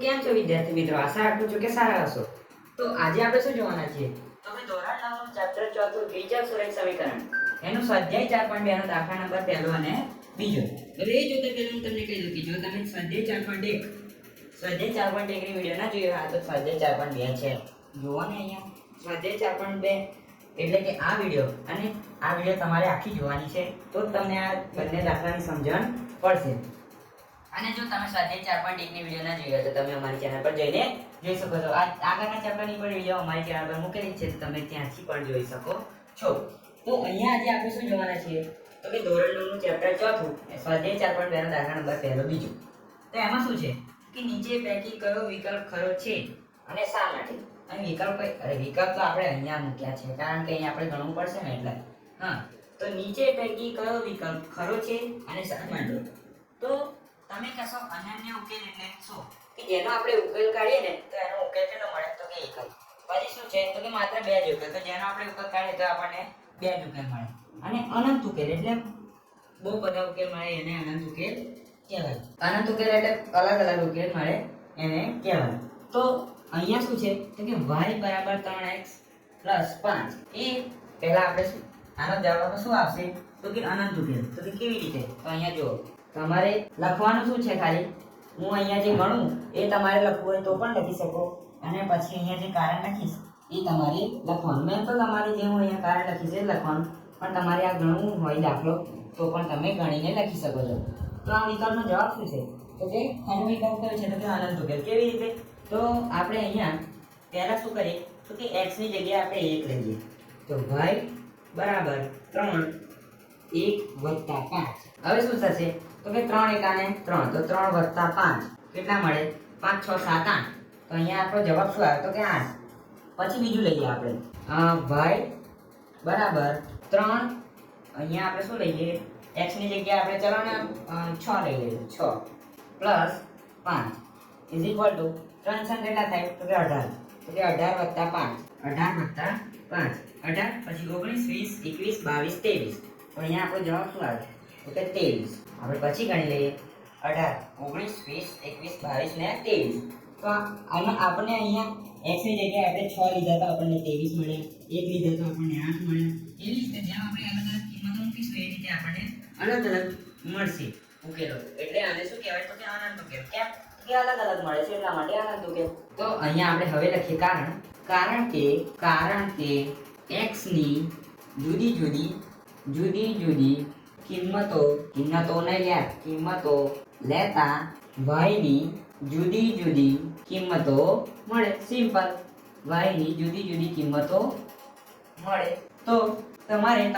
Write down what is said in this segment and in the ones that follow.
કેમ છો વિદ્યાર્થી મિત્રો? આશા રાખું છું કે સારા હશો. તો આજે આપણે શું જોવાના છીએ? તો કે ધોરણ 9 નું ચેપ્ટર 4 દ્વિજક સુરેખ સમીકરણ એનું સ્વાધ્યાય 4.2 નો દાખલા નંબર પહેલો અને બીજો. હવે એ જોતા પહેલા હું તમને કહી દઉં કે જો તમે સ્વાધ્યાય 4.1 ની વિડિયો ના જોયો હોય તો સ્વાધ્યાય 4.2 છે. જોવો ને અહીંયા સ્વાધ્યાય 4.2 એટલે કે આ વિડિયો અને આ વિડિયો તમારે આખી જોવાની છે તો તમને આ બંને દાખલાની સમજણ પડશે. અને જો તમે સ્વાધ્યાય 4.1 ની વિડિયો ના જોઈ હોય તો તમે અમારી ચેનલ પર જઈને જોઈ શકો છો. આ આગળના ચેપ્ટરની પણ વિડિયો અમારી ચેનલ પર મૂકેલી છે તો તમે ત્યાંથી પણ જોઈ શકો છો. તો અહીંયા આજે આપણે શું જોવાના છીએ? તો કે ધોરણ 9 નું ચેપ્ટર 4 સ્વાધ્યાય 4.2 નો દાખલા નંબર પહેલો બીજો. તો એમાં શું છે કે નીચે પૈકી કયો વિકલ્પ ખરો છે અને શા માટે? અને વિકલ્પ તો આપણે અહીંયા મૂક્યા છે કારણ કે અહીંયા આપણે ગણવું પડશે ને એટલે. હા, તો નીચે પૈકી કયો વિકલ્પ ખરો છે અને શા માટે? તો તમે કહેશો અનન્ય ઉકેલ એટલે શું? કે જેનો આપણે ઉકેલ કાઢીએ ને તો એનો ઉકેલ કેટલો મળે? તો કે એક જ. પછી શું છે તો કે માત્ર બે જ ઉકેલ. તો જેનો આપણે ઉકેલ કાઢીએ તો આપણને બે જ ઉકેલ મળે. અને અનંત ઉકેલ એટલે બહુ બધા ઉકેલ મળે એને અનંત ઉકેલ કહેવાય. અનંત ઉકેલ એટલે અલગ અલગ ઉકેલ મળે એને કહેવાય. તો અહીંયા શું છે તો કે y બરાબર 3x 5 એ પહેલા આપણે શું આનો જવાબ શું આવશે? તો કે અનંત ઉકેલ. તો કે કેવી રીતે? તો અહીંયા જુઓ તમારે લખવાનું શું છે ખાલી હું અહીંયા જે ગણું એ તમારે લખવું હોય તો પણ લખી શકો અને પછી અહીંયા જે કારણ લખીશ એ તમારે લખવાનું. મેં તો તમારે જે હું અહીંયા કારણ લખીશ એ લખવાનું પણ તમારે આ ગણવું હોય દાખલો તો પણ તમે ગણીને લખી શકો છો. તો આ વિકલ્પનો જવાબ શું છે? તો કે આનો વિકલ્પ કયો છે? તો કે અનંત ઉકેલ. કેવી રીતે? તો આપણે અહીંયા પહેલા શું કરીએ તો કે x ની જગ્યાએ આપણે 1 લઈએ. તો y બરાબર 3 1 વત્તા 5. હવે શું થશે તો કે 3 એકાને 3 તો 3 વત્તા 5 કેટલા મળે? 5 6 7 8. તો અહીંયા આપણો જવાબ શું આવે? તો કે 8. પછી બીજું લઈએ આપણે y બરાબર 3 અહીંયા આપણે શું લઈએ x ની જગ્યાએ આપણે ચલો ને 6 લઈ લઈએ 6 પ્લસ 5 ઇઝ ઇક્વલ ટુ 3 છ કેટલા થાય? તો કે 18. તો કે 18 વત્તા 5 18 વત્તા 5 18 પછી 19 20 21 22 23. તો અહીંયા આપણો જવાબ શું આવે? તો કે 23. આપણે પછી ગણી લઈએ 18 19 20 21 22 ને 23. તો આમાં આપણે અહીંયા x ની જગ્યાએ આપણે 6 લીધા તો આપણને 23 મળે, 1 લીધા તો આપણને 8 મળે. એવી રીતે જેમ આપણે અલગ અલગ કિંમતો મૂકીશું એ રીતે આપણને અલગ અલગ મળશે ઉકેલો. એટલે આને શું કહેવાય? તો કે અનંત ઉકેલ. કેમ? કે અલગ અલગ મળે છે એટલા માટે અનંત ઉકેલ. તો અહીંયા આપણે હવે લખીએ કારણ કે x ની જુદી જુદી કિંમતો લેતા y ની જુદી જુદી કિંમતો મળે. સિમ્પલ. y ની જુદી જુદી કિંમતો મળે. તો તમારી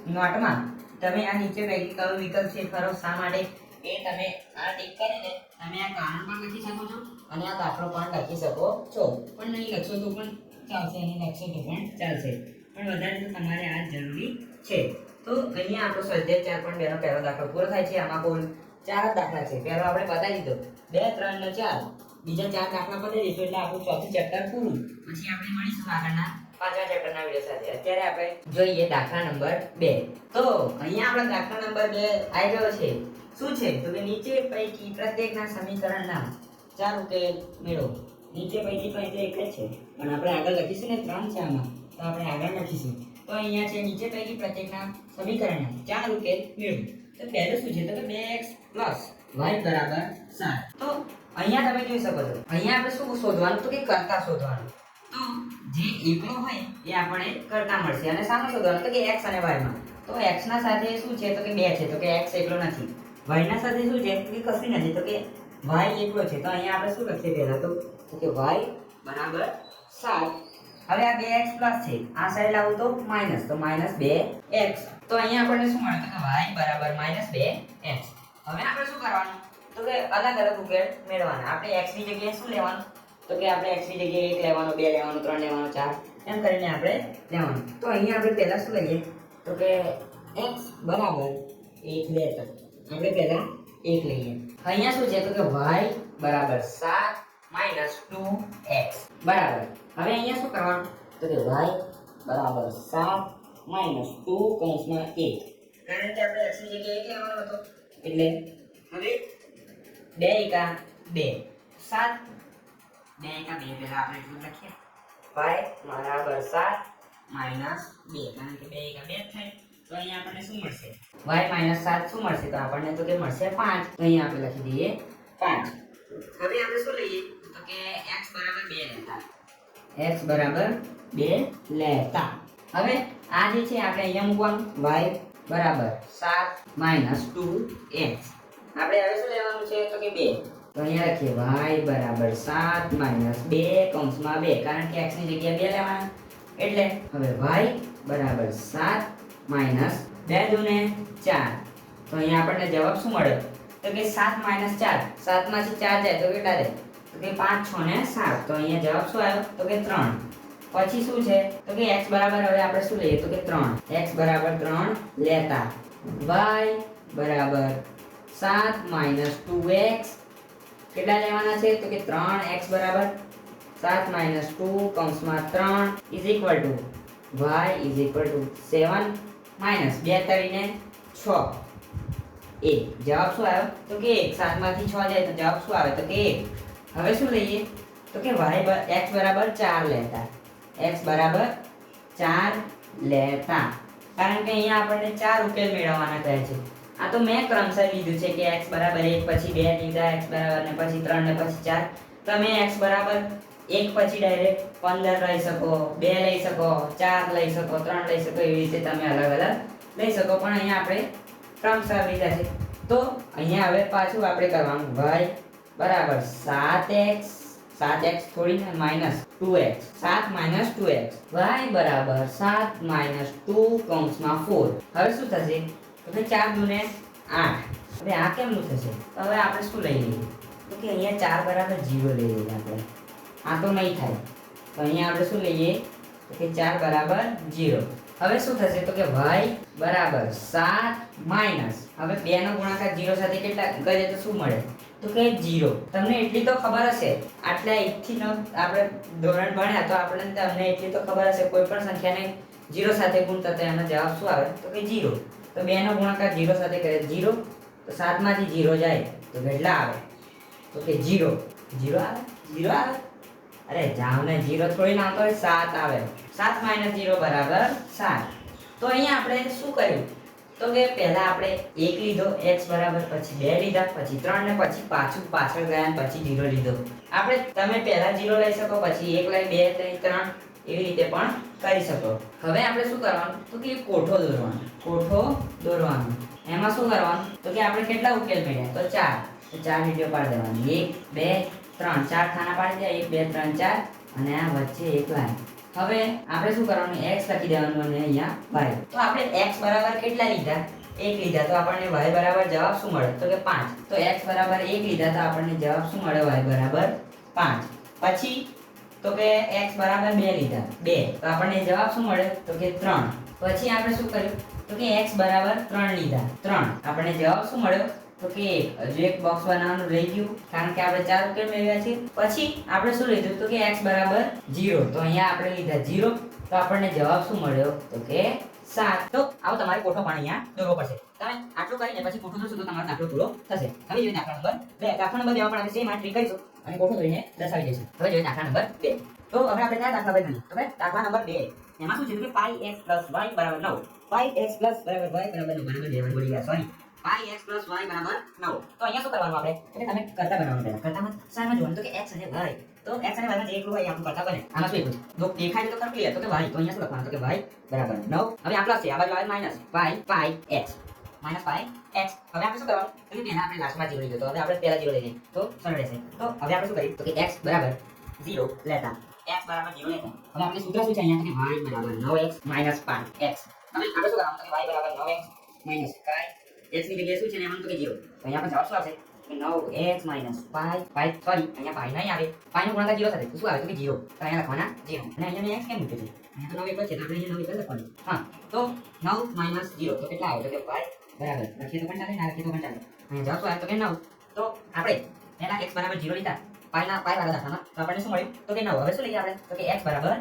નોટમાં તમે આ નીચે પૈકી કયો વિકલ્પ છે ખરો શા માટે એ તમે આ ટીક કરીને તમે આ કારણ પણ લખી શકો છો અને આ દાખલો પણ લખી શકો છો. પણ નહીં લખશો તો પણ ચાલશે અને લખશો તો પણ ચાલશે પણ વધારે તો તમારે આ જરૂરી છે. તો અહીંયા આપણો સ્વાધ્યાય 4.2 નો પહેલો દાખલો પૂરો થાય છે. આમાં કુલ 4 દાખલા છે. પહેલો આપણે પતાવી દીધો 2 3 ને 4. બીજા 4 દાખલા પતાવી દઈશું એટલે આપણું ચોથું ચેપ્ટર પૂરું. પછી આપણે મળીશું આગળના 5મા ચેપ્ટરના વિડિયો સાથે. અત્યારે આપણે જોઈએ દાખલા નંબર 2. તો અહીંયા આપણો દાખલા નંબર 2 આવી ગયો છે. શું છે તો કે નીચે પૈકી પ્રત્યેકના સમીકરણના 4 ઉકેલ મેળવો. નીચે પૈકી તો એટલે એક જ છે પણ આપણે આગળ લખીશું ને 3 છે આમાં તો આપણે આગળ લખીશું. તો અહીંયા છે નીચે પૈકી પ્રત્યેકના સમીકરણના 4 ઉકેલ મેળવો. તો પહેલું શું છે તો કે 2x y બરાબર 7. તો અહીંયા તમે જોઈ શકો છો અહીંયા આપણે શું શોધવાનું તો કે કર્તા શોધવાનું. તો જે એકલો હોય એ આપણે કર્તા મળશે અને સામે શોધવાનું તો કે x અને y માં. તો x ના સાથે શું છે તો કે 2 છે તો કે x એકલો નથી. y ના સાથે શું છે તો કે કશું નથી તો કે y એકલો છે. તો અહીંયા આપણે શું લખીએ પહેલા તો કે y બરાબર 7. હવે આ 2x પ્લસ છે આ સાઈડ લાવું તો માઈનસ તો માઈનસ 2x. તો અહીંયા આપણને શું મળે તો કે y બરાબર -2x. હવે આપણે શું કરવાનું તો કે અલગ અલગ ઉકેલ મેળવવાના. આપણે x ની જગ્યાએ શું લેવાનું તો કે આપણે x ની જગ્યાએ 1 લેવાનું 2 લેવાનું 3 લેવાનું 4 એમ કરીને આપણે લેવાનું. તો અહીંયા આપણે પહેલા શું લઈએ તો કે x બરાબર 1 લેતા આપણે પહેલા 1 લઈએ. અહીંયા શું છે તો કે y બરાબર 7 2x બરાબર. હવે અહીંયા શું કરવાનું તો કે y બરાબર 7 2 કૌંસમાં 1 કારણ કે આપણે x ની જગ્યાએ 1 લેવાનો હતો એટલે હવે 2 એકા 2 7 2 એકા 2 પહેલા આપણે એટલું લખીએ y બરાબર 7 માઈનસ 2 કારણ કે 2 એકા 2 થાય તો અહીંયા આપણને શું મળશે y માઈનસ 7 શું મળશે તો આપણને તો કે મળશે 5 તો અહીંયા આપણે લખી દઈએ 5 હવે આપણે શું લઈએ તો કે x બરાબર 2 લેતા x બરાબર 2 લેતા હવે આ જે છે આપણે અહીંયા મૂકવાનું y બરાબર 7 માઈનસ 2x આપણે હવે શું લેવાનું છે તો કે 2 તો અહીંયા લખીએ y બરાબર 7 માઈનસ 2 કૌંસમાં 2 કારણ કે x ની જગ્યાએ 2 લેવાના એટલે હવે y બરાબર 7 માઈનસ 2 દુને 4 તો અહીંયા આપણને જવાબ શું મળ્યો તો કે 7 માઈનસ 4 7 માંથી 4 જાય તો કેટલા રહે તો કે 5 6 ને 7 તો અહીંયા જવાબ શું આવ્યો તો કે 3 પછી શું છે તો કે x બરાબર હવે આપણે શું લઈએ તો કે 3 x બરાબર 3 લેતા y બરાબર 7 માઈનસ 2x કેટલા લેવાના છે તો કે 3x બરાબર 7 માઈનસ 2 કૌંસમાં 3 is equal to y is equal to 7 minus 2 તરીને 6 એ જવાબ શું આવ્યો તો કે 1 7 માંથી 6 જાય તો જવાબ શું આવે તો કે 1 હવે શું લઈએ તો કે x બરાબર 4 લેતા x બરાબર 4 લેતા કારણ કે અહીંયા આપણને 4 ઉકેલ મેળવવાના કહે છે આ તો મેં ક્રમશઃ લીધું છે કે x બરાબર 1 પછી 2 લીધા x બરાબર ને પછી 3 ને પછી 4 તમે x બરાબર 1 પછી ડાયરેક્ટ 15 લઈ શકો 2 લઈ શકો 4 લઈ શકો 3 લઈ શકો એવી રીતે તમે અલગ અલગ લઈ શકો પણ અહીંયા આપણે ક્રમશઃ લીધા છે તો અહીંયા હવે પાછું આપણે કરવાનું y બરાબર 7x 7x થોડી minus 2x 7 minus 2x y બરાબર 7 માઈનસ 2 કૌંસમાં 4 હવે શું થશે તો કે 4 દુને 8 હવે આ કેમનું થશે તો હવે આપણે શું લઈ લઈએ તો કે અહીંયા 4 બરાબર 0 લઈ લઈએ આપણે આ તો નહીં થાય તો અહીંયા આપણે શું લઈએ તો કે 4 બરાબર 0 હવે શું થશે તો કે y બરાબર 7 માઈનસ હવે 2 નો ગુણાકાર 0 સાથે કેટલા કરીએ તો શું મળે તો કે 0 તમને એટલી તો ખબર હશે આટલા 1 થી 9 આપણે ધોરણ ભણ્યા તો તમને એટલી તો ખબર હશે કોઈ પણ સંખ્યાને 0 સાથે ગુણતા તો એનો જવાબ શું આવે તો કે 0 તો 2 નો ગુણાકાર 0 સાથે કરે 0 તો 7 માંથી 0 જાય તો કેટલા આવે તો કે 0 0 આવે 0 આવે અરે જાવ ને 0 થોડી ના આવતો હોય 7 આવે 7 માઈનસ 0 બરાબર 7 તો અહીંયા આપણે શું કર્યું તો કે પહેલા આપણે 1 લીધો x બરાબર પછી 2 લીધા પછી 3 ને પછી પાછળ ગયા ને પછી 0 લીધો આપણે તમે પહેલા 0 લઈ શકો પછી 1 લઈ 2 લઈ 3 એવી રીતે પણ કરી શકો હવે આપણે શું કરવાનું તો કે કોઠો દોરવાનો એમાં શું કરવાનું તો કે આપણે કેટલા ઉકેલ મેળવ્યા તો 4 તો 4 લીટીઓ પાડી દેવાની 1 2 3 4 ખાના પાડી દે 1 2 3 4 અને આ વચ્ચે એક લાઈન હવે આપણે શું કરવાનું x લખી દેવાનું અને અહીંયા y તો આપણે x બરાબર કેટલા લીધા 1 લીધા તો આપણને y બરાબર જવાબ શું મળે તો કે 5 તો x બરાબર 1 લીધા તો આપણને જવાબ શું મળે y બરાબર 5 પછી તો કે x બરાબર 2 લીધા 2 તો આપણને જવાબ શું મળે તો કે 3 પછી આપણે શું કર્યું તો કે x બરાબર 3 લીધા 3 આપણને જવાબ શું મળ્યો તો કે હજુ એક બોક્સ બનાવવાનું રહી ગયું કારણ કે આપણે 4 ઉકેલ મેળવ્યા છે પછી આપણે શું લીધું તો કે x બરાબર 0 તો અહીંયા આપણે લીધા 0 તો આપણને જવાબ શું મળ્યો તો કે 7 તો આવો તમારે કોઠો પણ અહીંયા દોરવો પડશે તમે આટલું કરીને પછી કોઠો દોરશો તો તમારો દાખલો પૂરો થશે હવે જોઈએ દાખલા નંબર 2 દાખલા નંબર 2 માં પણ આપણે સેમ આ ટ્રીક કરીશું અને કોઠો દોરીને દર્શાવી દઈશું હવે જોઈએ દાખલા નંબર 2 તો હવે આપણે કયા દાખલા ગણીએ તો ભાઈ દાખલા નંબર 2 એમાં શું છે કે πx y બરાબર 9 πx બરાબર y બરાબર 9 બરાબર 2 બોલી ગયા સોરી πx y બરાબર 9 તો અહીંયા શું કરવાનું આપણે એટલે તમે કરતા બનાવવાનું પહેલા કરતામાં સાઈનમાં જોવાનું તો કે x અને y તો x અને y માં જે એકલું હોય આપણું કરતા બને આમાં શું એકલું જો દેખાય તો ક્લિયર તો કે y તો અહીંયા શું લખવાનું તો કે y બરાબર 9 હવે આ પ્લસ છે આ બાજુ આવે માઈનસ πx માઈનસ πx હવે આપણે શું કરવાનું તો કે પહેલા આપણે લાસ્ટમાં 0 લીધો તો હવે આપણે પહેલા 0 લઈ લઈએ તો સરળ રહેશે તો હવે આપણે શું કરીએ તો કે x બરાબર 0 લેતા x બરાબર 0 લેતા હવે આપણે સૂત્ર શું છે અહીંયા તો કે y બરાબર 9x માઈનસ 5x હવે આપણે શું કરવાનું તો કે y બરાબર 9x માઈનસ 5 x ની જગ્યાએ શું છે ને એમાં તો કે 0 તો અહીંયા પણ જવાબ શું આવશે કે 9x માઈનસ 5 સોરી અહીંયા 5 નહીં આવે 5 નો ગુણાકાર 0 સાથે તો શું આવે તો કે 0 તો અહીંયા લખવાના 0 અને અહીંયા મેં x કેમ મૂક્યું છે અહીંયા તો 9 એક છે તો આપણે અહીંયા 9 એક લખવાનું હા તો 9 માઈનસ 0 તો કેટલા આવે તો કે y બરાબર લખીએ તો પણ ચાલે ના લખીએ તો પણ ચાલે અહીંયા જવાબ શું આવે તો કે 9 તો આપણે પહેલા x બરાબર 0 લીધા પાઈ વાળા દાખલામાં તો આપણને શું મળ્યું તો કે 9 હવે શું લઈએ આપણે તો કે x બરાબર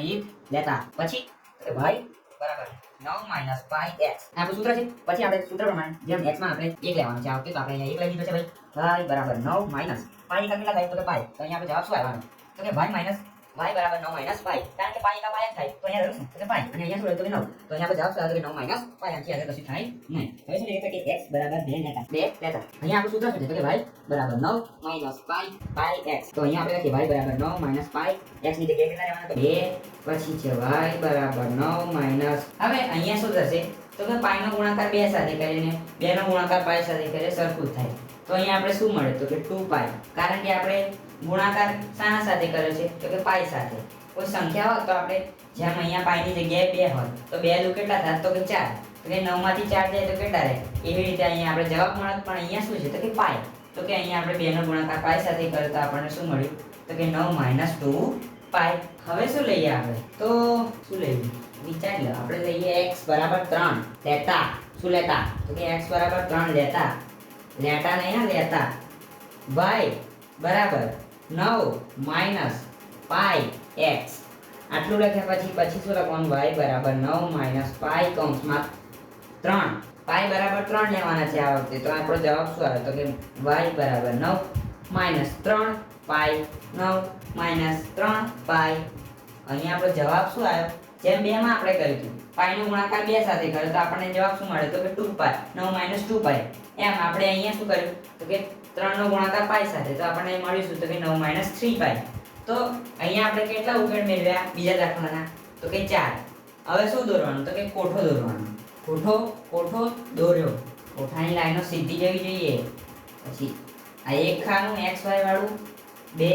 1 લેતા પછી તો કે y બરાબર 9 માઇનસ પાઈ x આપણું સૂત્ર છે. પછી આપણે સૂત્ર પ્રમાણે જેમ x માં આપણે 1 લેવાનું છે આ વખતે, તો આપણે અહીંયા 1 લઈ લીધો છે ભાઈ. y બરાબર 9 માઇનસ પાઈ કેટલા થાય? તો કે પાઈ. તો અહીંયા આપણે જવાબ શું આવવાનો? તો કે y માઇનસ y બરાબર 9 માઇનસ પાઈ. કારણ કે પાઈ કા પાઈ થાય તો અહીંયા રહેશે તો કે પાઈ, અને અહીંયા શું રહે તો કે 9. તો અહીંયા આપણે જવાબ શું આવે તો કે 9 માઇનસ પાઈ. આથી આગળ કશું થાય નહીં. હવે શું લઈએ કે x બરાબર 2 લેતા અહીંયા આપણું સૂત્ર શું છે તો કે y બરાબર 9 માઇનસ પાઈ x. તો અહીંયા આપણે લખીએ y બરાબર 9 માઇનસ પાઈ x ની જગ્યાએ કેટલા લેવાના? તો 2. પછી છે y બરાબર 9 માઇનસ, હવે અહીંયા શું થશે તો કે પાઈ નો ગુણાકાર 2 સાથે કરીને 2 નો ગુણાકાર પાઈ સાથે કરીએ સરખું થાય. તો અહીંયા આપણે શું મળે તો કે 2 પાઈ, કારણ કે આપણે ગુણાકાર શાના સાથે કર્યો છે તો કે પાઈ સાથે. કોઈ સંખ્યા હોય તો આપણે જેમ અહીંયા પાઈ ની જગ્યાએ 2 હોય તો 2 દુ કેટલા થાય તો કે 4. તો કે 9 માંથી 4 જાય તો કેટલા રહે? એવી રીતે અહીંયા આપણે જવાબ મળત, પણ અહીંયા શું છે તો કે પાઈ. તો કે અહીંયા આપણે 2 નો ગુણાકાર પાઈ સાથે કર્યો તો આપણને શું મળ્યું તો કે 9 - 2 પાઈ. હવે શું લઈએ આપણે? તો શું લઈએ વિચારી લો. આપણે લઈએ x બરાબર 3 લેતા. શું લેતા? તો કે x બરાબર 3 લેતા નહીં ને લેતા. y બરાબર 9 માઇનસ પાઈ x આટલું લખ્યા પછી શું લખવાનું? y બરાબર 9 માઇનસ પાઈ કૌંસમાં 3. પાઈ બરાબર 3 લેવાના છે આ વખતે. તો આપણો જવાબ શું આવે તો કે y બરાબર 9 માઇનસ 3 પાઈ. 9 માઇનસ 3 પાઈ. અહીંયા આપણો જવાબ શું આવ્યો? જેમ 2 માં આપણે કર્યું હતું પાઈ નો ગુણાકાર 2 સાથે કર્યો તો આપણને જવાબ શું મળે તો કે 2 પાઈ. 9 - 2 પાઈ. એમ આપણે અહીંયા શું કર્યું તો કે 3 નો ગુણાકાર પાઈ સાથે, તો આપણને મળ્યું શું તો કે 9 - 3 પાઈ. તો અહીંયા આપણે કેટલા ઉકેલ મેળવ્યા બીજા દાખલાના? તો કે 4. હવે શું દોરવાનું તો કે કોઠો દોરવાનો. કોઠો દોર્યો. કોઠાની લાઈનો સીધી જવી જોઈએ. પછી આ એક ખાનું xy વાળું 2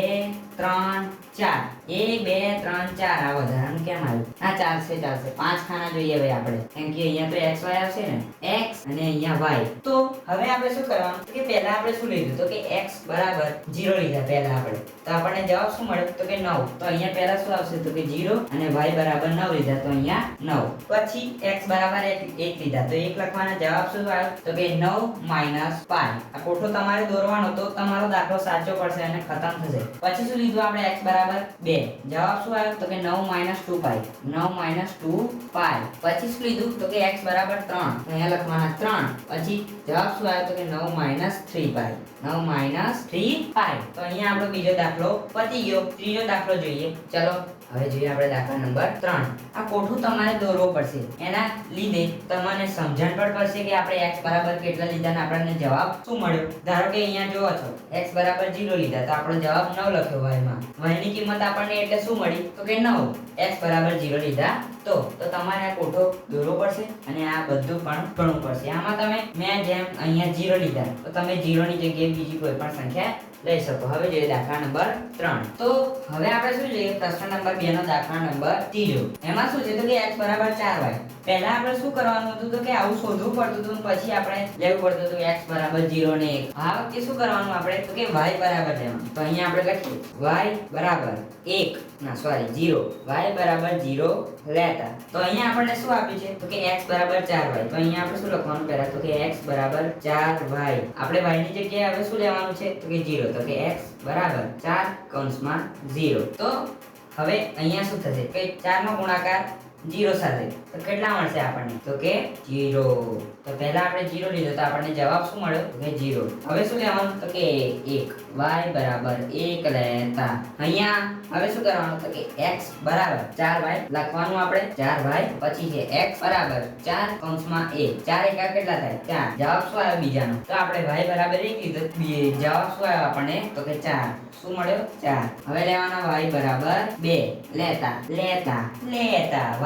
3 4 1 2 3 4. આ વધારાનું કેમ આવ્યું? આ ચાલશે 5 ખાના જોઈએ ભાઈ આપણે, કેમ કે અહીંયા તો xy આવશે ને, x અને અહીંયા y. તો હવે આપણે શું કરવાનું તો કે પહેલા આપણે શું લીધું તો કે x બરાબર 0 લીધા પહેલા આપણે. તો આપણને જવાબ શું મળે તો કે 9. તો અહીંયા પહેલા શું આવશે તો કે 0 અને y બરાબર 9 લીધા તો અહીંયા 9. પછી x બરાબર 1 લીધા તો 1 લખવાના. જવાબ શું આવ્યો તો કે 9 માઇનસ પાઈ. આ કોઠો તમારે દોરવાનો તો તમારો દાખલો સાચો પડશે અને ખતમ થશે. પછી શું લીધું આપણે x બરાબર 2. જવાબ શું આવ્યો તો કે 9 - 2 પાઈ. 9 - 2 પાઈ. પછી શું લીધું તો કે x બરાબર 3. અહીંયા લખવાના 3. પછી જવાબ શું આવ્યો તો કે 9 - 3 પાઈ. 9 - 3 પાઈ. તો અહીંયા આપણો બીજો દાખલો પતી ગયો. ત્રીજો દાખલો જોઈએ. ચલો હવે જોઈએ આપણે દાખલા નંબર 3. આ કોઠું તમારે દોરવો પડશે. એના લીધે તમને સમજણ પણ પડશે કે આપણે x બરાબર કેટલા લીધા ને આપણને જવાબ શું મળ્યો. ધારો કે અહીંયા જોવો છો x બરાબર 0 લીધા તો આપણો જવાબ 9 લખ્યો y માં. y ની કિંમત આપણને એટલે શું મળી તો કે 9. x બરાબર 0 લીધા તો તમારે આ કોઠો દોરવો પડશે અને આ બધું પણ ગણવું પડશે. આમાં તમે મેં જેમ અહીંયા 0 લીધા તો તમે 0 ની જગ્યાએ બીજી કોઈ પણ સંખ્યા લઈ શકો. હવે જોઈએ દાખલા નંબર 3. તો હવે આપણે શું જોઈએ પ્રશ્ન નંબર 2 નો દાખલા નંબર 3. એમાં શું છે તો કે x બરાબર 4y. પહેલા આપણે શું કરવાનું હતું તો કે આવું શોધવું પડતું હતું, પછી આપણે લેવું પડતું હતું x બરાબર 0 ને 1. આ વખતે શું કરવાનું આપણે તો કે y બરાબર લેવાનું. તો અહીંયા આપણે લખીએ y બરાબર 0 y બરાબર 0 લેતા. તો અહીંયા આપણને શું આપ્યું છે તો કે x બરાબર 4y. તો અહીંયા આપણે શું લખવાનું પહેલા તો કે x બરાબર 4y. આપણે y ની જગ્યાએ હવે શું લેવાનું છે તો કે 0. તો કે x બરાબર 4 કૌંસમાં 0. તો હવે અહીંયા શું થશે કે 4 નો ગુણાકાર 0 સાથે તો કેટલા મળશે આપણને તો કે 0. તો પહેલા આપણે 0 લીધો તો આપણને જવાબ શું મળ્યો તો કે 0. હવે શું લેવાનું તો કે 1 y બરાબર 1 લેતા. અહીંયા હવે શું કરવાનું તો કે x બરાબર 4y લખવાનું આપણે 4y. પછી છે x બરાબર 4 કૌંસમાં 1. 4 એકા કેટલા થાય 4. જવાબ શું આવ્યો બીજાનો તો આપણે y બરાબર 1 લીધો, જવાબ શું આવ્યો આપણને તો કે 4. શું મળ્યો 4. હવે લેવાના y બરાબર 2 લેતા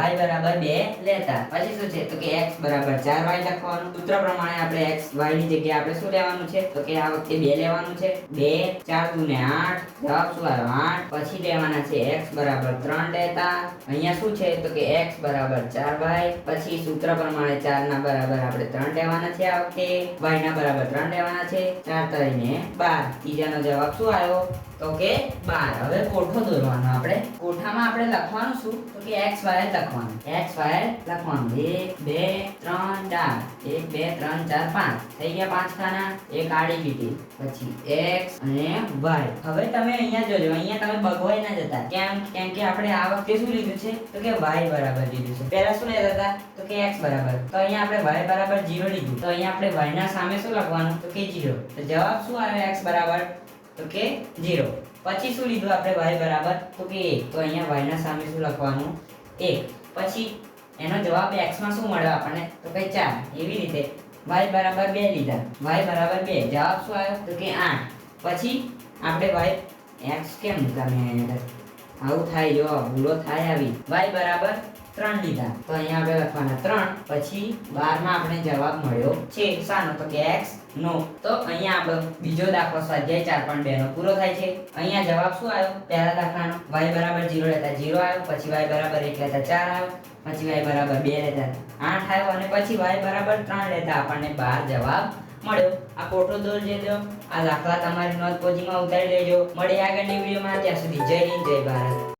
y બરાબર 2 લેતા. પછી શું છે તો કે x બરાબર 4y લખવાનું. સૂત્ર પ્રમાણે આપણે x y ની જગ્યાએ આપણે શું લેવાનું છે તો કે આ વખતે 2 લેવાનું છે. 2 4 દુ ને 8. જવાબ શું આવ્યો 8. પછી લેવાના છે x બરાબર 3 લેતા. અહીંયા શું છે તો કે x બરાબર 4y. પછી સૂત્ર પ્રમાણે 4 ના બરાબર આપણે 3 લેવાના છે આ વખતે. y ના બરાબર 3 લેવાના છે. 4 3 ને 12. ત્રીજાનો જવાબ શું આવ્યો તો કે 12. હવે કોઠો દોરવાનો આપણે. કોઠામાં આપણે લખવાનું શું? તો કે x y લખવાનું. x y લખવાનું 1 2 3 4 1 2 3 4 5 થઈ ગયા 5 ખાના. એક આડી લીટી, પછી x અને y. હવે તમે અહીંયા જોજો, અહીંયા તમે બગવાઈ ના જતા. કેમ કે આપણે આ વખતે શું લીધું છે? તો કે y બરાબર લીધું છે. પહેલા શું લેતા હતા? તો કે x બરાબર. તો અહીંયા આપણે y બરાબર 0 લીધું. તો અહીંયા આપણે y ના સામે શું લખવાનું? તો કે 0. તો જવાબ શું આવ્યો x બરાબર? તો કે 0. પછી શું લીધું આપણે y બરાબર? તો કે 1. તો અહીંયા y ના સામે શું લખવાનું? 1. પછી એનો જવાબ x માં શું મળ્યો આપણને? તો કે 4. એવી રીતે y બરાબર 2 લીધા. y બરાબર 2. જવાબ શું આવ્યો? તો કે 8. પછી આપણે x કેમ તમે આવું થાય? જો ભૂલો થાય આવી. y બરાબર 3 લીધા. તો અહીંયા આપણે લખવાના 3. પછી 12 માં આપણે જવાબ મળ્યો છે શાનો? તો કે x નો. તો અહીંયા આપણો બીજો દાખલો સ્વાધ્યાય 4.2 નો પૂરો થાય છે. અહીંયા જવાબ શું આવ્યો? પહેલા દાખલાનો y બરાબર 0 લેતા 0 આવ્યો, પછી y બરાબર 1 લેતા 4 આવ્યો, પછી y બરાબર 2 લેતા 8 આવ્યો, અને પછી y બરાબર 3 લેતા આપણને 12 જવાબ મળ્યો. આ કોઠો દોર દેજો. આ દાખલા તમારી નોંધ પોથીમાં ઉતારી લેજો. મળીએ આગળની વિડીયોમાં. ત્યાં સુધી જય હિન્દ, જય ભારત.